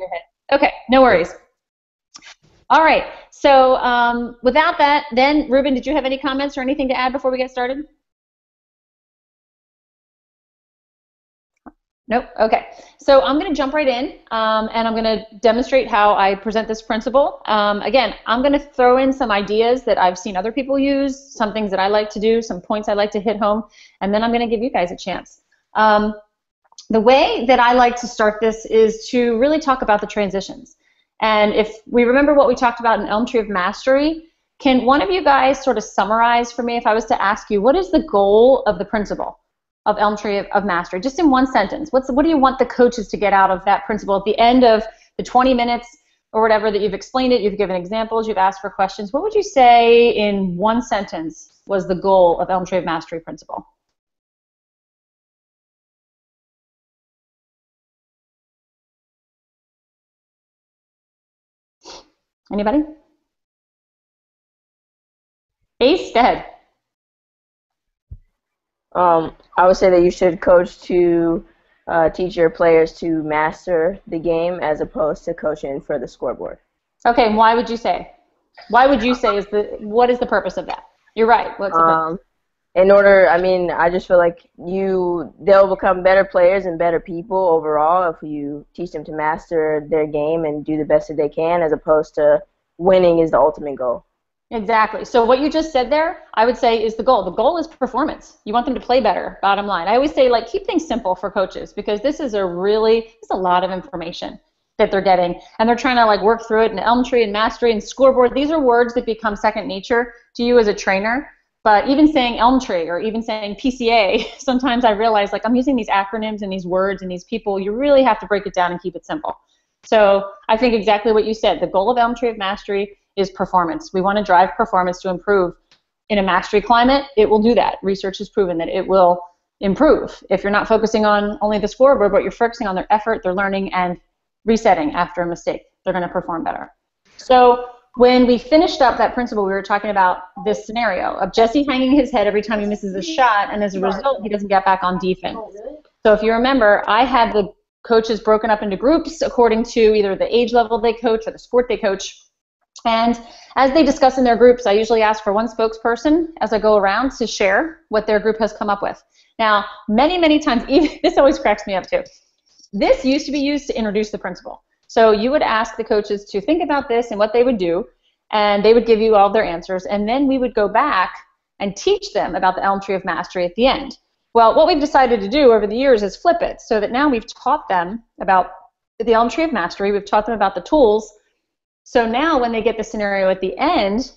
your head. Okay, no worries. All right, so without that, then, Ruben, did you have any comments or anything to add before we get started? Nope. Okay. So I'm going to jump right in, and I'm going to demonstrate how I present this principle. Again, I'm going to throw in some ideas that I've seen other people use, some things that I like to do, some points I like to hit home, and then I'm going to give you guys a chance. The way that I like to start this is to really talk about the transitions. And if we remember what we talked about in Elm Tree of Mastery, can one of you guys sort of summarize for me if I was to ask you, what is the goal of the principle of Elm Tree of Mastery, just in one sentence? What do you want the coaches to get out of that principle at the end of the 20 minutes or whatever that you've explained it, you've given examples, you've asked for questions? What would you say in one sentence was the goal of Elm Tree of Mastery principle? Anybody? Ace, go ahead. I would say that you should coach to teach your players to master the game as opposed to coaching for the scoreboard. Okay, and why would you say? Why would you say what is the purpose of that? You're right. What's the purpose? In order, I mean, I just feel like they'll become better players and better people overall if you teach them to master their game and do the best that they can, as opposed to winning is the ultimate goal. Exactly. So what you just said there, I would say, is the goal. The goal is performance. You want them to play better, bottom line. I always say, like, keep things simple for coaches, because this is a lot of information that they're getting, and they're trying to, like, work through it in Elm Tree and Mastery and Scoreboard. These are words that become second nature to you as a trainer. But even saying Elm Tree or even saying PCA, sometimes I realize, like, I'm using these acronyms and these words and these people. You really have to break it down and keep it simple. So I think exactly what you said. The goal of Elm Tree of Mastery is performance. We want to drive performance to improve. In a mastery climate, it will do that. Research has proven that it will improve. If you're not focusing on only the scoreboard, but you're focusing on their effort, their learning, and resetting after a mistake, they're going to perform better. So when we finished up that principle, we were talking about this scenario of Jesse hanging his head every time he misses a shot, and as a result, he doesn't get back on defense. So if you remember, I had the coaches broken up into groups according to either the age level they coach or the sport they coach. And as they discuss in their groups, I usually ask for one spokesperson as I go around to share what their group has come up with. Now, many, many times, this always cracks me up too. This used to be used to introduce the principle. So you would ask the coaches to think about this and what they would do, and they would give you all of their answers, and then we would go back and teach them about the Elm Tree of Mastery at the end. Well, what we've decided to do over the years is flip it, so that now we've taught them about the Elm Tree of Mastery, we've taught them about the tools. So now when they get the scenario at the end,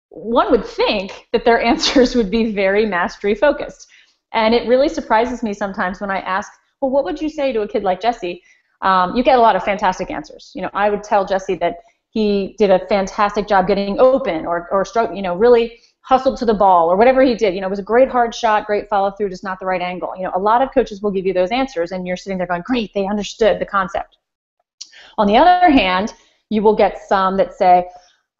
one would think that their answers would be very mastery focused. And it really surprises me sometimes when I ask, well, what would you say to a kid like Jesse? You get a lot of fantastic answers. You know, I would tell Jesse that he did a fantastic job getting open or stroke, really hustled to the ball or whatever he did. It was a great hard shot, great follow through, just not the right angle. A lot of coaches will give you those answers and you're sitting there going, great, they understood the concept. On the other hand, you will get some that say,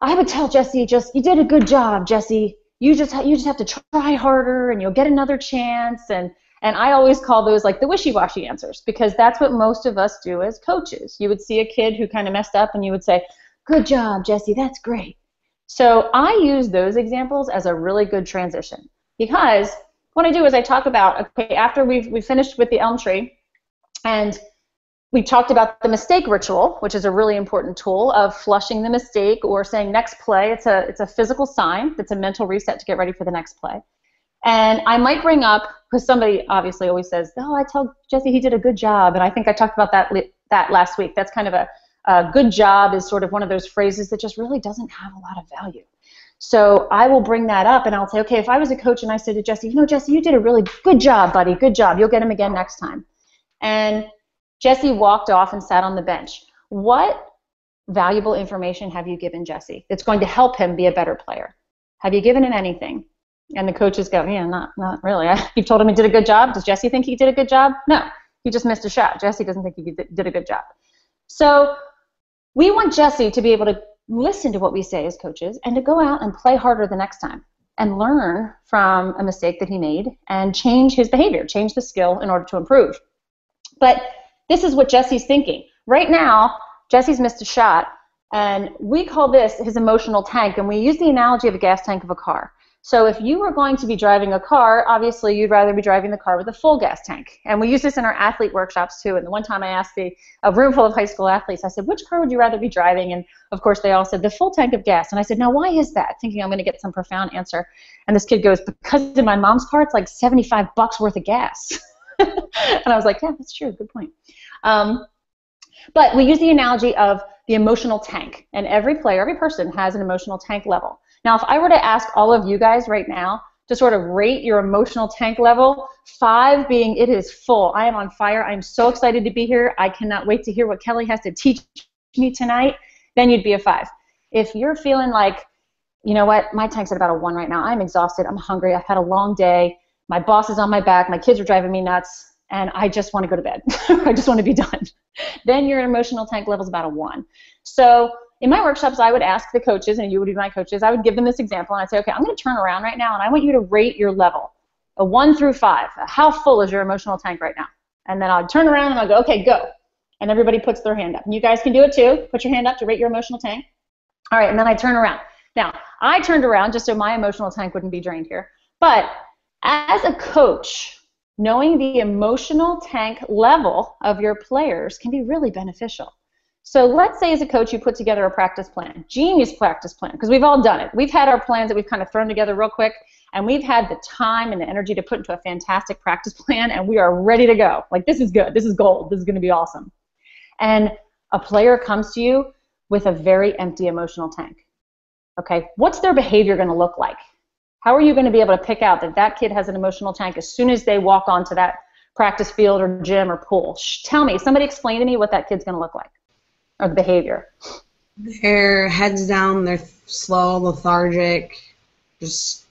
I would tell Jesse, you did a good job, Jesse. You just have to try harder and you'll get another chance. And I always call those like the wishy-washy answers, because that's what most of us do as coaches. You would see a kid who kind of messed up and you would say, good job, Jesse, that's great. So I use those examples as a really good transition, because what I do is I talk about, okay, after we've finished with the Elm Tree and we talked about the mistake ritual, which is a really important tool of flushing the mistake or saying next play. It's a physical sign. It's a mental reset to get ready for the next play. And I might bring up, because somebody obviously always says, oh, I tell Jesse he did a good job. And I think I talked about that last week. That's kind of a good job is sort of one of those phrases that just really doesn't have a lot of value. So I will bring that up and I'll say, okay, if I was a coach and I said to Jesse, Jesse, you did a really good job, buddy. Good job. You'll get him again next time. And Jesse walked off and sat on the bench. What valuable information have you given Jesse that's going to help him be a better player? Have you given him anything? And the coaches go, yeah, not really. You've told him he did a good job. Does Jesse think he did a good job? No, he just missed a shot. Jesse doesn't think he did a good job. So we want Jesse to be able to listen to what we say as coaches and to go out and play harder the next time and learn from a mistake that he made and change his behavior, change the skill in order to improve. But this is what Jesse's thinking. Right now, Jesse's missed a shot, and we call this his emotional tank, and we use the analogy of a gas tank of a car. So if you were going to be driving a car, obviously you'd rather be driving the car with a full gas tank. And we use this in our athlete workshops too. And the one time I asked a room full of high school athletes, I said, which car would you rather be driving? And of course they all said the full tank of gas. And I said, now why is that? Thinking I'm going to get some profound answer. And this kid goes, because in my mom's car, it's like $75 worth of gas. And I was like, yeah, that's true. Good point. But we use the analogy of the emotional tank. And every player, every person has an emotional tank level. Now, if I were to ask all of you guys right now to sort of rate your emotional tank level, 5 being it is full. I am on fire. I'm so excited to be here. I cannot wait to hear what Kelly has to teach me tonight. Then you'd be a 5. If you're feeling like, you know what, my tank's at about a 1 right now. I'm exhausted. I'm hungry. I've had a long day. My boss is on my back. My kids are driving me nuts. And I just want to go to bed. I just want to be done. Then your emotional tank level is about a 1. So in my workshops, I would ask the coaches, and you would be my coaches, I would give them this example, and I'd say, okay, I'm going to turn around right now, and I want you to rate your level, a 1 through 5. How full is your emotional tank right now? And then I'll turn around, and I'll go, okay, go. And everybody puts their hand up. And you guys can do it too. Put your hand up to rate your emotional tank. All right, and then I turn around. Now, I turned around just so my emotional tank wouldn't be drained here. But as a coach, knowing the emotional tank level of your players can be really beneficial. So let's say as a coach you put together a practice plan, genius practice plan, because we've all done it. We've had our plans that we've kind of thrown together real quick, and we've had the time and the energy to put into a fantastic practice plan, and we are ready to go. Like, this is good. This is gold. This is going to be awesome. And a player comes to you with a very empty emotional tank. Okay, what's their behavior going to look like? How are you going to be able to pick out that that kid has an emotional tank as soon as they walk onto that practice field or gym or pool? Tell me, somebody explain to me what that kid's going to look like. Or the behavior. Their heads down, they're slow, lethargic, just,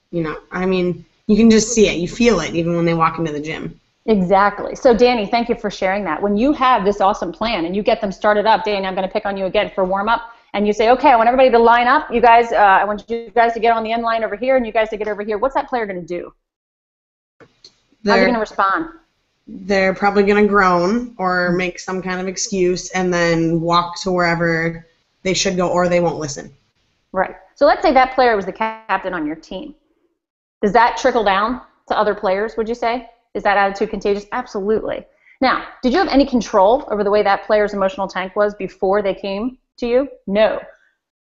you know, I mean, you can just see it. You feel it even when they walk into the gym. Exactly. So, Danny, thank you for sharing that. When you have this awesome plan and you get them started up, Danny, I'm going to pick on you again for warm-up, and you say, okay, I want everybody to line up. You guys, I want you guys to get on the end line over here, and you guys to get over here. What's that player going to do? How's he going to respond? They're probably going to groan or make some kind of excuse and then walk to wherever they should go, or they won't listen. Right. So let's say that player was the captain on your team. Does that trickle down to other players, would you say? Is that attitude contagious? Absolutely. Now, did you have any control over the way that player's emotional tank was before they came to you? No.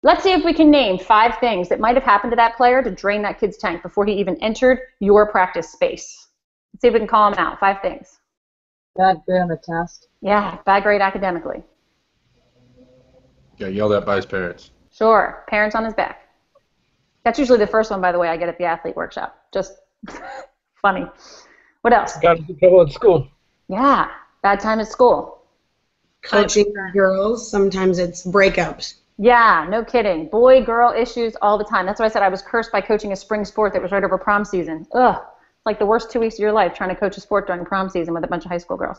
Let's see if we can name 5 things that might have happened to that player to drain that kid's tank before he even entered your practice space. Let's see if we can call them out. 5 things. Bad grade on the test. Yeah, bad grade academically. Got yelled at by his parents. Sure, parents on his back. That's usually the first one, by the way, I get at the athlete workshop. Just funny. What else? Got into trouble at school. Yeah, bad time at school. Coaching girls, sometimes it's breakups. Yeah, no kidding. Boy-girl issues all the time. That's why I said I was cursed by coaching a spring sport that was right over prom season. Ugh. Like the worst 2 weeks of your life trying to coach a sport during prom season with a bunch of high school girls.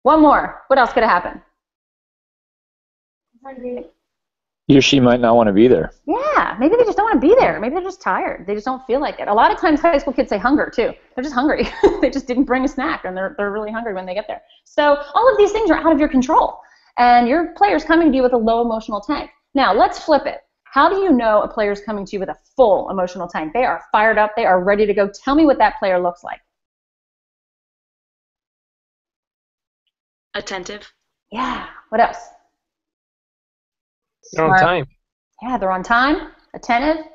One more. What else could have happened? He or she might not want to be there. Yeah, maybe they just don't want to be there. Maybe they're just tired. They just don't feel like it. A lot of times high school kids say hunger too. They're just hungry. They just didn't bring a snack, and they're really hungry when they get there. So all of these things are out of your control, and your player's coming to you with a low emotional tank. Now let's flip it. How do you know a player's coming to you with a full emotional tank? They are fired up. They are ready to go. Tell me what that player looks like. Attentive. Yeah. What else? They're on time. Yeah, they're on time. Attentive.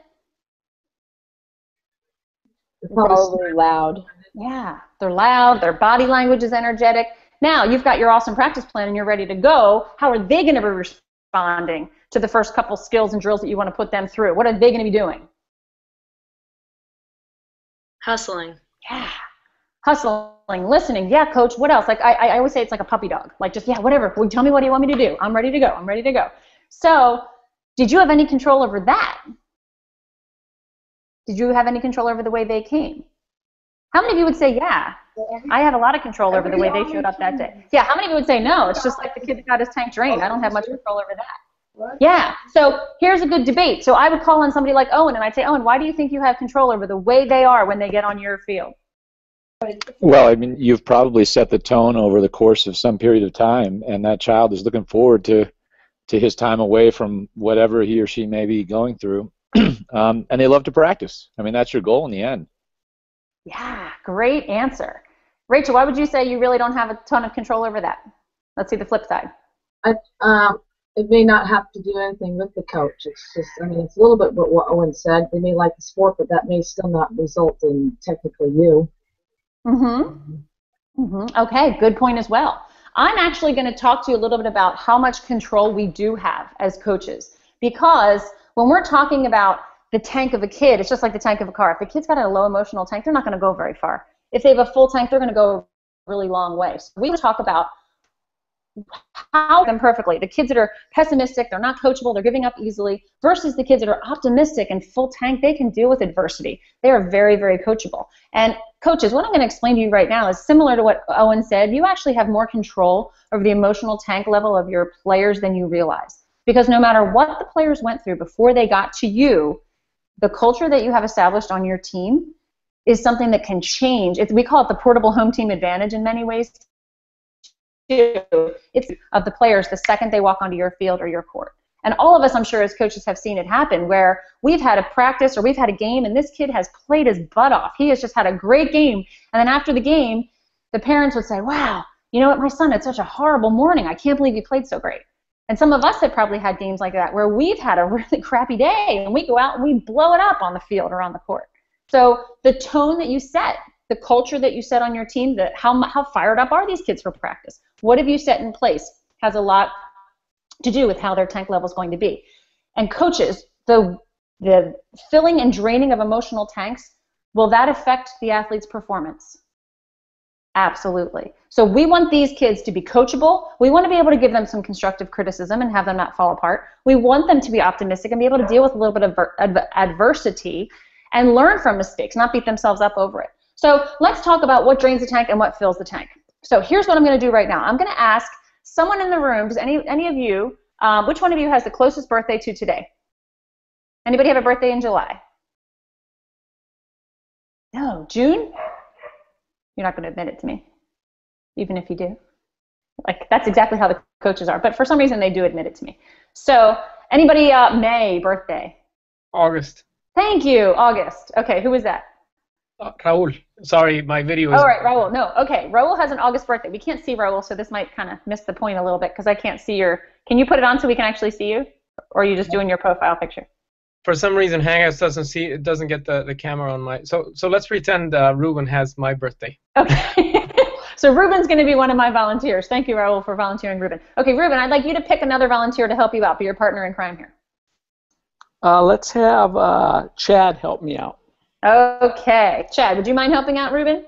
Probably loud. Yeah, they're loud. Their body language is energetic. Now you've got your awesome practice plan and you're ready to go. How are they going to be responding to the first couple skills and drills that you want to put them through? What are they going to be doing? Hustling. Yeah. Hustling, listening. Yeah, coach, what else? Like I always say it's like a puppy dog. Like just, yeah, whatever. Well, tell me what do you want me to do? I'm ready to go. I'm ready to go. So did you have any control over that? Did you have any control over the way they came? How many of you would say, yeah, I have a lot of control over the way they showed up that day? Yeah, how many of you would say, no, it's just like the kid that got his tank drained. I don't have much control over that. Yeah, so here's a good debate. So I would call on somebody like Owen, and I'd say, Owen, why do you think you have control over the way they are when they get on your field? Well, I mean, you've probably set the tone over the course of some period of time, and that child is looking forward to his time away from whatever he or she may be going through. And they love to practice. I mean, that's your goal in the end. Yeah, great answer. Rachel, why would you say you really don't have a ton of control over that? Let's see the flip side. It may not have to do anything with the coach. It's just, I mean, it's a little bit what Owen said. They may like the sport, but that may still not result in technically you. Okay, good point as well. I'm actually going to talk to you a little bit about how much control we do have as coaches, because when we're talking about the tank of a kid, it's just like the tank of a car. If a kid's got a low emotional tank, they're not going to go very far. If they have a full tank, they're going to go a really long way. So we talk about how them perfectly. The kids that are pessimistic, they're not coachable, they're giving up easily, versus the kids that are optimistic and full tank, they can deal with adversity. They are very, very coachable. And coaches, what I'm going to explain to you right now is similar to what Owen said. You actually have more control over the emotional tank level of your players than you realize. Because no matter what the players went through before they got to you, the culture that you have established on your team is something that can change. We call it the portable home team advantage in many ways. It's of the players the second they walk onto your field or your court. And all of us, I'm sure, as coaches have seen it happen where we've had a practice or we've had a game and this kid has played his butt off. He has just had a great game. And then after the game, the parents would say, wow, you know what, my son had such a horrible morning. I can't believe he played so great. And some of us have probably had games like that where we've had a really crappy day and we go out and we blow it up on the field or on the court. So the tone that you set, the culture that you set on your team, how fired up are these kids for practice? What have you set in place has a lot to do with how their tank level is going to be. And coaches, the filling and draining of emotional tanks, will that affect the athlete's performance? Absolutely. So we want these kids to be coachable. We want to be able to give them some constructive criticism and have them not fall apart. We want them to be optimistic and be able to deal with a little bit of adversity and learn from mistakes, not beat themselves up over it. So let's talk about what drains the tank and what fills the tank. So here's what I'm going to do right now. I'm going to ask someone in the room, does any of you, which one of you has the closest birthday to today? Anybody have a birthday in July? No. June? You're not going to admit it to me, even if you do. Like, that's exactly how the coaches are. But for some reason, they do admit it to me. So anybody May birthday? August. Thank you, August. Okay, who was that? Raul. Sorry, my video is... All right, Raul. No, okay. Raul has an August birthday. We can't see Raul, so this might kind of miss the point a little bit because I can't see your... Can you put it on so we can actually see you? Or are you just doing your profile picture? For some reason, Hangouts doesn't get the camera on my... So let's pretend Ruben has my birthday. Okay. So Ruben's going to be one of my volunteers. Thank you, Raul, for volunteering Ruben. Okay, Ruben, I'd like you to pick another volunteer to help you out, be your partner in crime here. Let's have Chad help me out. Okay. Chad, would you mind helping out Ruben?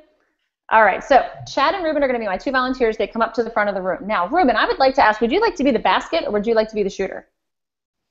All right. So Chad and Ruben are going to be my two volunteers. They come up to the front of the room. Now, Ruben, I would like to ask, would you like to be the basket or would you like to be the shooter?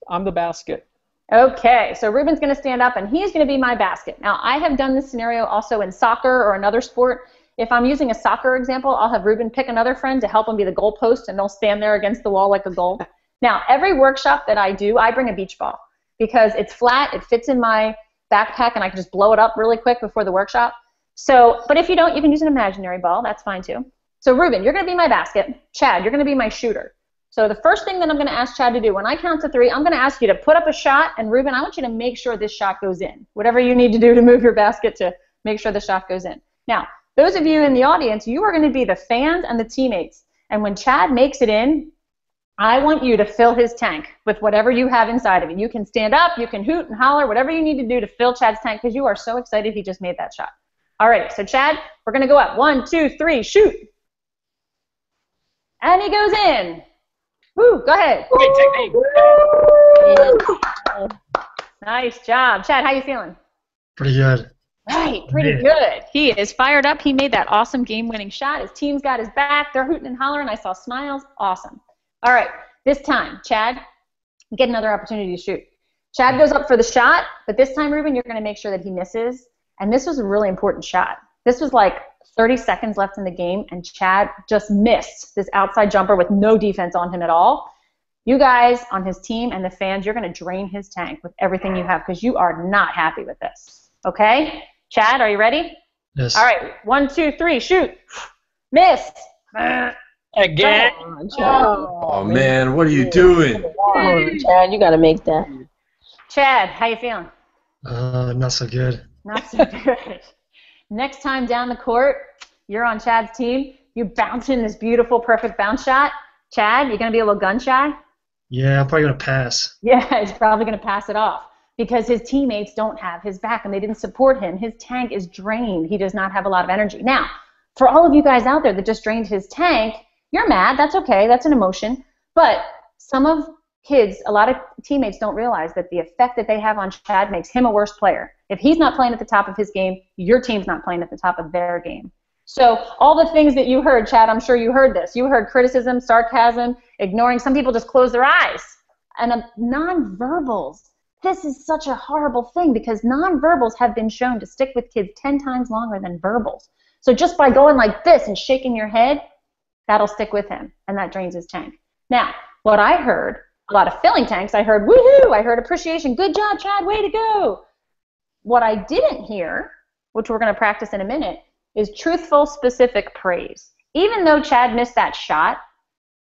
I'm the basket. Okay. So Ruben's going to stand up and he's going to be my basket. Now, I have done this scenario also in soccer or another sport. If I'm using a soccer example, I'll have Ruben pick another friend to help him be the goal post and they'll stand there against the wall like a goal. Now, every workshop that I do, I bring a beach ball because it's flat, it fits in my backpack, and I can just blow it up really quick before the workshop. So, but if you don't, you can use an imaginary ball. That's fine too. So Ruben, you're going to be my basket. Chad, you're going to be my shooter. So the first thing that I'm going to ask Chad to do, when I count to 3, I'm going to ask you to put up a shot, and Ruben, I want you to make sure this shot goes in. Whatever you need to do to move your basket to make sure the shot goes in. Now, those of you in the audience, you are going to be the fans and the teammates. And when Chad makes it in, I want you to fill his tank with whatever you have inside of it. You can stand up, you can hoot and holler, whatever you need to do to fill Chad's tank because you are so excited he just made that shot. All right, so Chad, we're going to go up. 1, 2, 3, shoot. And he goes in. Woo, go ahead. Great technique. Nice job. Chad, how you feeling? Pretty good. Right, pretty good. He is fired up. He made that awesome game-winning shot. His team's got his back. They're hooting and hollering. I saw smiles. Awesome. All right, this time, Chad, get another opportunity to shoot. Chad goes up for the shot, but this time, Ruben, you're going to make sure that he misses. And this was a really important shot. This was like 30 seconds left in the game, and Chad just missed this outside jumper with no defense on him at all. You guys on his team and the fans, you're going to drain his tank with everything you have because you are not happy with this. Okay? Chad, are you ready? Yes. All right, 1, 2, 3, shoot. Miss. Again. Oh man, what are you doing? Chad, you gotta make that. Chad, how you feeling? Not so good. Not so good. Next time down the court, you're on Chad's team. You bounce in this beautiful, perfect bounce shot. Chad, you're going to be a little gun shy? Yeah, I'm probably going to pass. Yeah, he's probably going to pass it off because his teammates don't have his back and they didn't support him. His tank is drained. He does not have a lot of energy. Now, for all of you guys out there that just drained his tank, you're mad. That's okay. That's an emotion. But some of kids, a lot of teammates don't realize that the effect that they have on Chad makes him a worse player. If he's not playing at the top of his game, your team's not playing at the top of their game. So all the things that you heard, Chad, I'm sure you heard this. You heard criticism, sarcasm, ignoring. Some people just close their eyes. And nonverbals. This is such a horrible thing because nonverbals have been shown to stick with kids 10 times longer than verbals. So just by going like this and shaking your head, that'll stick with him, and that drains his tank. Now, what I heard, a lot of filling tanks, I heard woohoo, I heard appreciation, good job, Chad, way to go. What I didn't hear, which we're going to practice in a minute, is truthful, specific praise. Even though Chad missed that shot,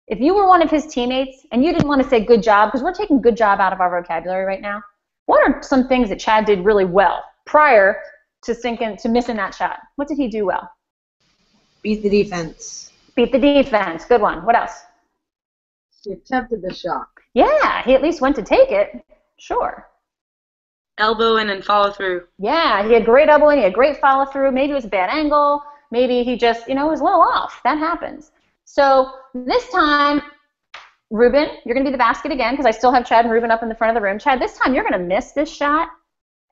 if you were one of his teammates and you didn't want to say good job, because we're taking good job out of our vocabulary right now, what are some things that Chad did really well prior to missing that shot? What did he do well? Beat the defense. Beat the defense. Good one. What else? He attempted the shot. Yeah, he at least went to take it. Sure. Elbow in and follow through. Yeah, he had great elbow in, he had great follow through. Maybe it was a bad angle. Maybe he just, was a little off. That happens. So this time, Ruben, you're going to be the basket again because I still have Chad and Ruben up in the front of the room. Chad, this time you're going to miss this shot.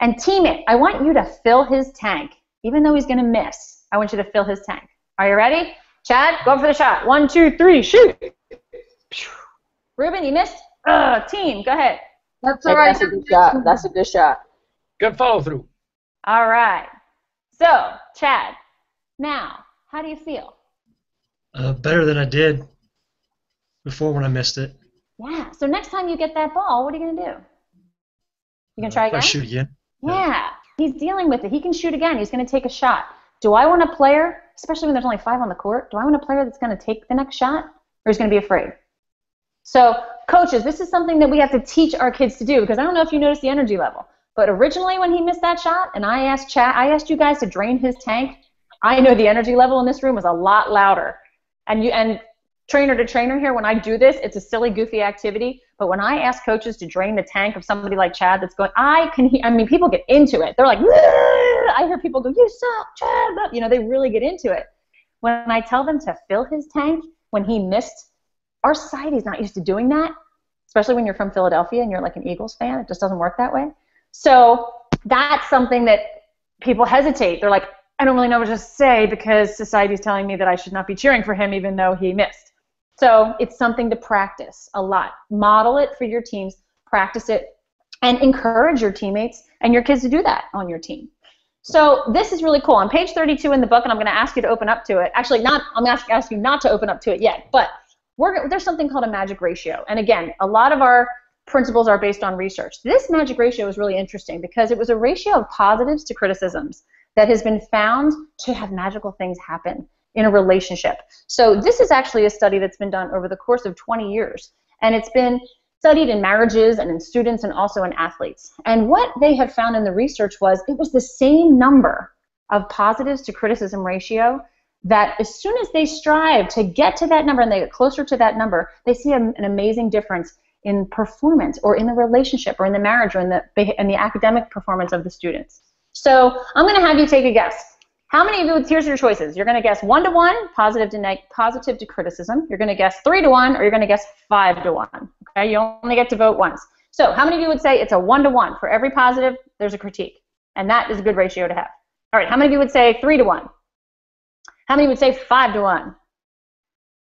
And teammate, I want you to fill his tank. Even though he's going to miss, I want you to fill his tank. Are you ready? Chad, go for the shot. 1, 2, 3, shoot. Ruben, you missed. Team, go ahead. That's all right. That's a good shot. That's a good shot. Good follow through. All right. So, Chad, now, how do you feel? Better than I did before when I missed it. Yeah. So next time you get that ball, what are you going to do? You going to try again? I shoot again. Yeah. He's dealing with it. He can shoot again. He's going to take a shot. Do I want a player, especially when there's only 5 on the court, do I want a player that's going to take the next shot or is going to be afraid? So, coaches, this is something that we have to teach our kids to do because I don't know if you noticed the energy level, but originally when he missed that shot and I asked you guys to drain his tank, I know the energy level in this room was a lot louder. And trainer to trainer here, when I do this, it's a silly, goofy activity, but when I ask coaches to drain the tank of somebody like Chad that's going, people get into it. They're like, I hear people go, you suck, Chad. They really get into it. When I tell them to fill his tank when he missed, our society's not used to doing that, especially when you're from Philadelphia and you're like an Eagles fan. It just doesn't work that way. So that's something that people hesitate. They're like, I don't really know what to say because society's telling me that I should not be cheering for him even though he missed. So it's something to practice a lot. Model it for your teams, practice it, and encourage your teammates and your kids to do that on your team. So this is really cool. On page 32 in the book, and I'm going to ask you to open up to it. Actually, I'm going to ask you not to open up to it yet, but there's something called a magic ratio. And again, a lot of our principles are based on research. This magic ratio is really interesting because it was a ratio of positives to criticisms that has been found to have magical things happen in a relationship. So this is actually a study that's been done over the course of 20 years. And it's been studied in marriages and in students and also in athletes. And what they have found in the research was it was the same number of positives to criticism ratio that as soon as they strive to get to that number and they get closer to that number, they see an amazing difference in performance or in the relationship or in the marriage or in the academic performance of the students. So I'm going to have you take a guess. How many of you, here's your choices. You're going to guess 1 to 1, positive to criticism. You're going to guess 3 to 1, or you're going to guess 5 to 1. Okay, you only get to vote once. So how many of you would say it's a 1 to 1? For every positive, there's a critique. And that is a good ratio to have. All right, how many of you would say 3 to 1? How many would say 5 to 1?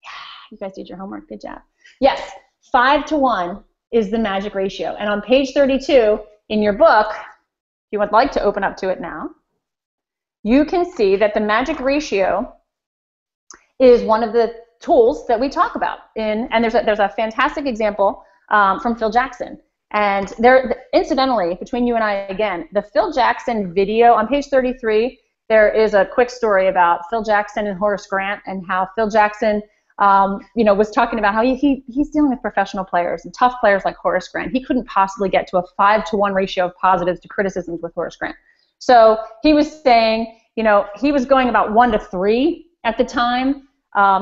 Yeah, you guys did your homework. Good job. Yes, 5 to 1 is the magic ratio. And on page 32 in your book, if you would like to open up to it now, you can see that the magic ratio is one of the tools that we talk about. And there's a fantastic example from Phil Jackson. And incidentally, between you and I again, the Phil Jackson video on page 33 there is a quick story about Phil Jackson and Horace Grant, and how Phil Jackson was talking about how he's dealing with professional players and tough players like Horace Grant. He couldn't possibly get to a 5-to-1 ratio of positives to criticisms with Horace Grant. So he was saying, he was going about 1 to 3 at the time.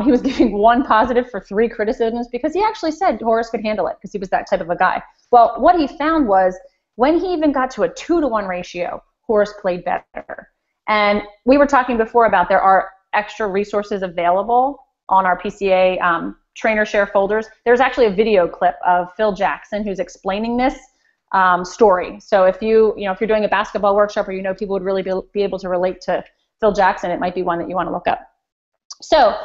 He was giving 1 positive for 3 criticisms because he actually said Horace could handle it because he was that type of a guy. Well, what he found was when he even got to a 2-to-1 ratio, Horace played better. And we were talking before about there are extra resources available on our PCA trainer share folders. There's actually a video clip of Phil Jackson who's explaining this story. So if you're doing a basketball workshop or people would really be able to relate to Phil Jackson, it might be one that you want to look up. So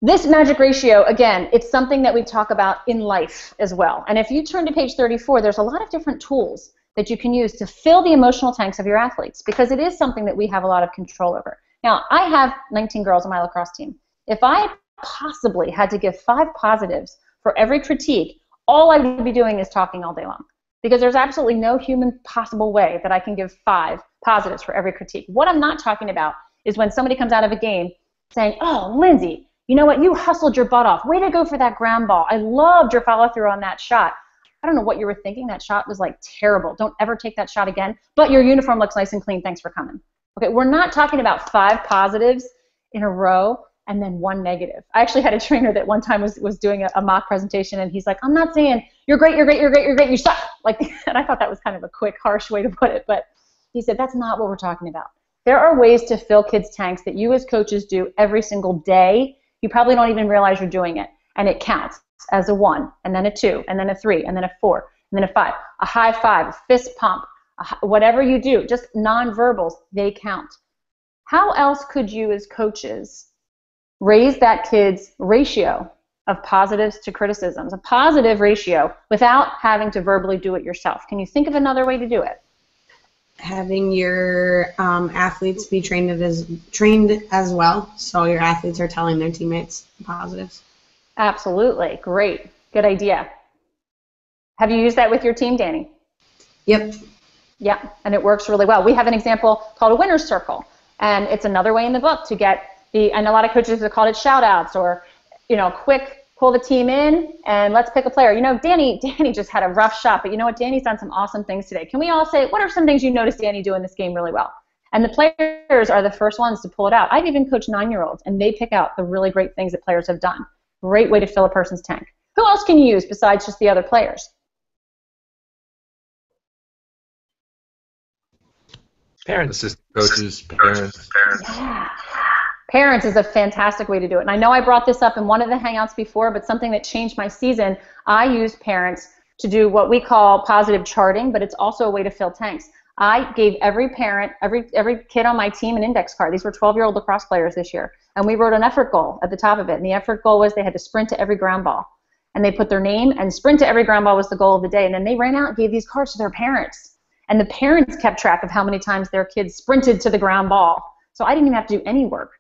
this magic ratio, again, it's something that we talk about in life as well. And if you turn to page 34, there's a lot of different tools that you can use to fill the emotional tanks of your athletes, because it is something that we have a lot of control over. Now, I have 19 girls on my lacrosse team. If I possibly had to give 5 positives for every critique, all I would be doing is talking all day long, because there's absolutely no human possible way that I can give 5 positives for every critique. What I'm not talking about is when somebody comes out of a game saying, oh, Lindsay, you know what, you hustled your butt off. Way to go for that ground ball. I loved your follow-through on that shot. I don't know what you were thinking. That shot was like terrible. Don't ever take that shot again. But your uniform looks nice and clean. Thanks for coming. Okay, we're not talking about 5 positives in a row and then 1 negative. I actually had a trainer that one time was doing a mock presentation, and he's like, I'm not saying you're great, you're great, you're great, you're great, you suck. And I thought that was kind of a quick, harsh way to put it, but he said that's not what we're talking about. There are ways to fill kids' tanks that you as coaches do every single day. You probably don't even realize you're doing it, and it counts as a 1, and then a 2, and then a 3, and then a 4, and then a 5. A high five, a fist pump, whatever you do, just nonverbals, they count. How else could you as coaches raise that kid's ratio of positives to criticisms, a positive ratio, without having to verbally do it yourself? Can you think of another way to do it? Having your athletes be trained as well, so your athletes are telling their teammates positives. Absolutely. Great. Good idea. Have you used that with your team, Danny? Yep. Yeah, and it works really well. We have an example called a winner's circle, and it's another way in the book to get and a lot of coaches have called it shout-outs, or, quick pull the team in and let's pick a player. Danny just had a rough shot, but you know what? Danny's done some awesome things today. Can we all say, what are some things you noticed Danny do in this game really well? And the players are the first ones to pull it out. I've even coached 9-year-olds, and they pick out the really great things that players have done. Great way to fill a person's tank. Who else can you use besides just the other players? Parents. Assistant coaches, parents. Yeah. Parents is a fantastic way to do it. And I know I brought this up in one of the Hangouts before, but something that changed my season, I use parents to do what we call positive charting, but it's also a way to fill tanks. I gave every parent, every kid on my team an index card. These were 12-year-old lacrosse players this year. And we wrote an effort goal at the top of it. And the effort goal was they had to sprint to every ground ball. And they put their name, and sprint to every ground ball was the goal of the day. And then they ran out and gave these cards to their parents. And the parents kept track of how many times their kids sprinted to the ground ball. So I didn't even have to do any work.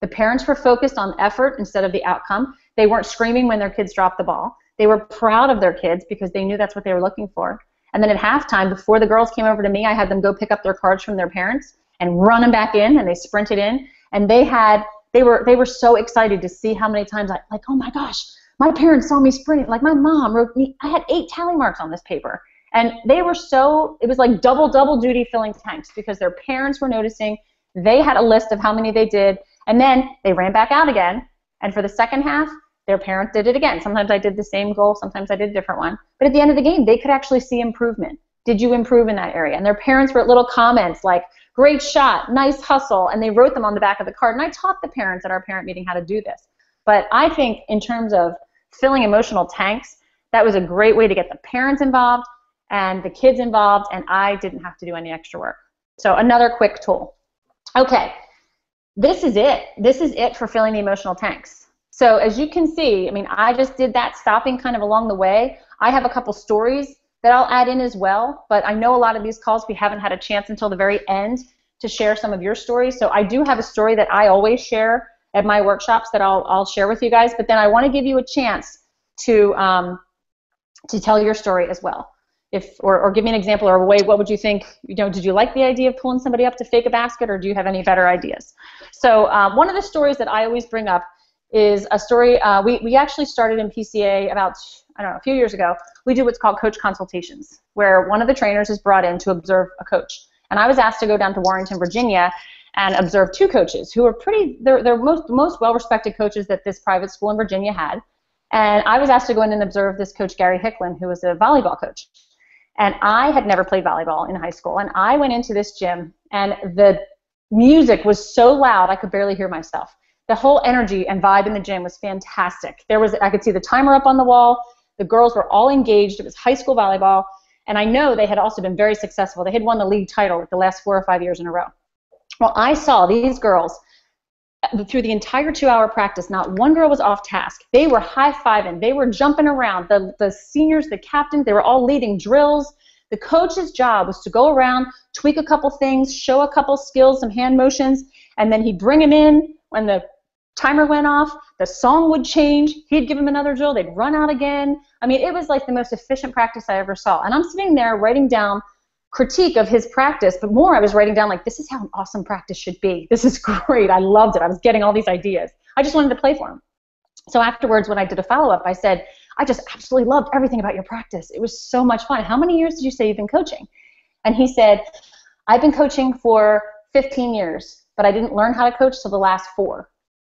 The parents were focused on effort instead of the outcome. They weren't screaming when their kids dropped the ball. They were proud of their kids because they knew that's what they were looking for. And then at halftime, before the girls came over to me, I had them go pick up their cards from their parents and run them back in, and they sprinted in. And they were so excited to see how many times oh my gosh, my parents saw me sprinting. Like my mom wrote me, I had 8 tally marks on this paper. And it was like double duty filling tanks because their parents were noticing. They had a list of how many they did, and then they ran back out again. And for the second half, their parent did it again. Sometimes I did the same goal, sometimes I did a different one. But at the end of the game, they could actually see improvement. Did you improve in that area? And their parents wrote little comments like, great shot, nice hustle, and they wrote them on the back of the card. And I taught the parents at our parent meeting how to do this. But I think in terms of filling emotional tanks, that was a great way to get the parents involved and the kids involved, and I didn't have to do any extra work. So another quick tool. Okay, this is it. This is it for filling the emotional tanks. So as you can see, I just did that stopping kind of along the way. I have a couple stories that I'll add in as well, but I know a lot of these calls we haven't had a chance until the very end to share some of your stories. So I do have a story that I always share at my workshops that I'll share with you guys, but then I want to give you a chance to tell your story as well. or give me an example or a way, what would you think, did you like the idea of pulling somebody up to fake a basket, or do you have any better ideas? So one of the stories that I always bring up is a story, we actually started in PCA about, I don't know, a few years ago. We do what's called coach consultations, where one of the trainers is brought in to observe a coach. And I was asked to go down to Warrenton, Virginia, and observe two coaches who are they're most well-respected coaches that this private school in Virginia had. And I was asked to go in and observe this coach, Gary Hicklin, who was a volleyball coach. And I had never played volleyball in high school. And I went into this gym, and the music was so loud I could barely hear myself. The whole energy and vibe in the gym was fantastic. I could see the timer up on the wall. The girls were all engaged. It was high school volleyball. And I know they had also been very successful. They had won the league title like the last 4 or 5 years in a row. Well, I saw these girls through the entire 2-hour practice. Not one girl was off task. They were high-fiving. They were jumping around. The seniors, the captains, they were all leading drills. The coach's job was to go around, tweak a couple things, show a couple skills, some hand motions, and then he'd bring them in when the timer went off. The song would change. He'd give them another drill. They'd run out again. I mean, it was like the most efficient practice I ever saw. And I'm sitting there writing down critique of his practice, but more I was writing down like, this is how an awesome practice should be. This is great. I loved it. I was getting all these ideas. I just wanted to play for him. So afterwards, when I did a follow-up, I said, I just absolutely loved everything about your practice. It was so much fun. How many years did you say you've been coaching? And he said, I've been coaching for 15 years, but I didn't learn how to coach till the last 4.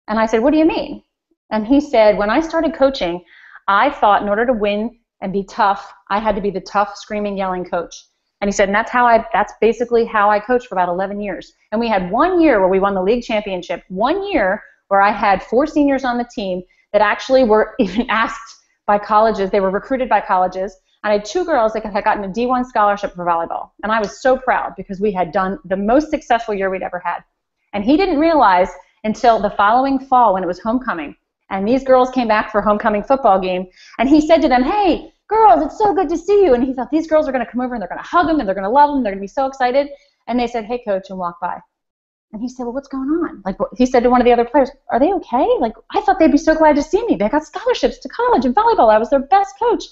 And I said, what do you mean? And he said, when I started coaching, I thought in order to win and be tough, I had to be the tough, screaming, yelling coach. And he said, and that's basically how I coached for about 11 years. And we had 1 year where we won the league championship, 1 year where I had 4 seniors on the team that actually were even asked by colleges. They were recruited by colleges. And I had 2 girls that had gotten a D1 scholarship for volleyball. And I was so proud because we had done the most successful year we'd ever had. And he didn't realize until the following fall when it was homecoming. And these girls came back for a homecoming football game. And he said to them, hey, girls, it's so good to see you. And he thought these girls are going to come over and they're going to hug him and they're going to love him. They're going to be so excited. And they said, hey, coach, and walk by. And he said, well, what's going on? Like, he said to one of the other players, are they okay? Like, I thought they'd be so glad to see me. They got scholarships to college in volleyball. I was their best coach.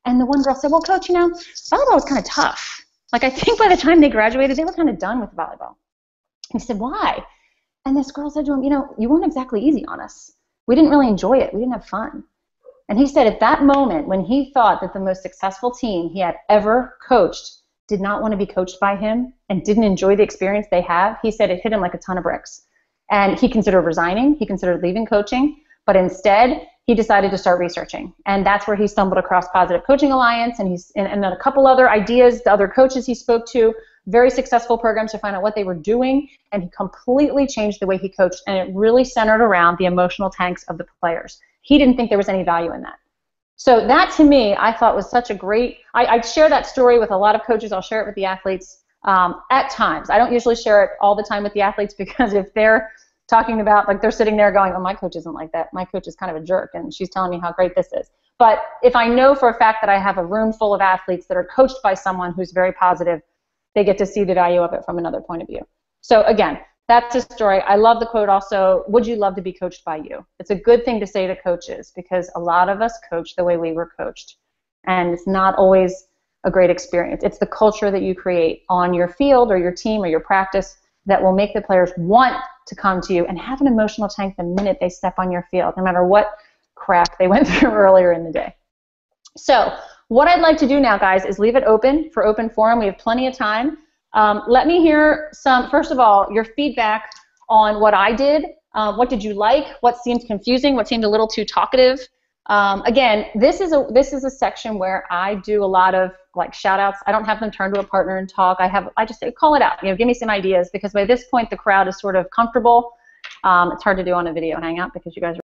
And the one girl said, well, coach, volleyball was kind of tough. Like, I think by the time they graduated, they were kind of done with volleyball. He said, why? And this girl said to him, you weren't exactly easy on us. We didn't really enjoy it. We didn't have fun. And he said at that moment when he thought that the most successful team he had ever coached did not want to be coached by him and didn't enjoy the experience they have, he said it hit him like a ton of bricks. And he considered resigning. He considered leaving coaching. But instead, he decided to start researching. And that's where he stumbled across Positive Coaching Alliance and a couple other ideas, the other coaches he spoke to, very successful programs to find out what they were doing. And he completely changed the way he coached. And it really centered around the emotional tanks of the players. He didn't think there was any value in that. So that, to me, I thought was such a great, I share that story with a lot of coaches. I'll share it with the athletes at times. I don't usually share it all the time with the athletes because if they're talking about, like they're sitting there going, oh, my coach isn't like that. My coach is kind of a jerk, and she's telling me how great this is. But if I know for a fact that I have a room full of athletes that are coached by someone who's very positive, they get to see the value of it from another point of view. So again, that's a story. I love the quote also, would you love to be coached by you? It's a good thing to say to coaches because a lot of us coach the way we were coached. And it's not always a great experience. It's the culture that you create on your field or your team or your practice that will make the players want to come to you and have an emotional tank the minute they step on your field, no matter what crap they went through earlier in the day. So what I'd like to do now, guys, is leave it open for open forum. We have plenty of time. Let me hear first of all, your feedback on what I did. What did you like? What seemed confusing? What seemed a little too talkative? Again, this is a section where I do a lot of like shout outs. I don't have them turn to a partner and talk. I just say, call it out. Give me some ideas because by this point the crowd is sort of comfortable. It's hard to do on a video hangout because you guys are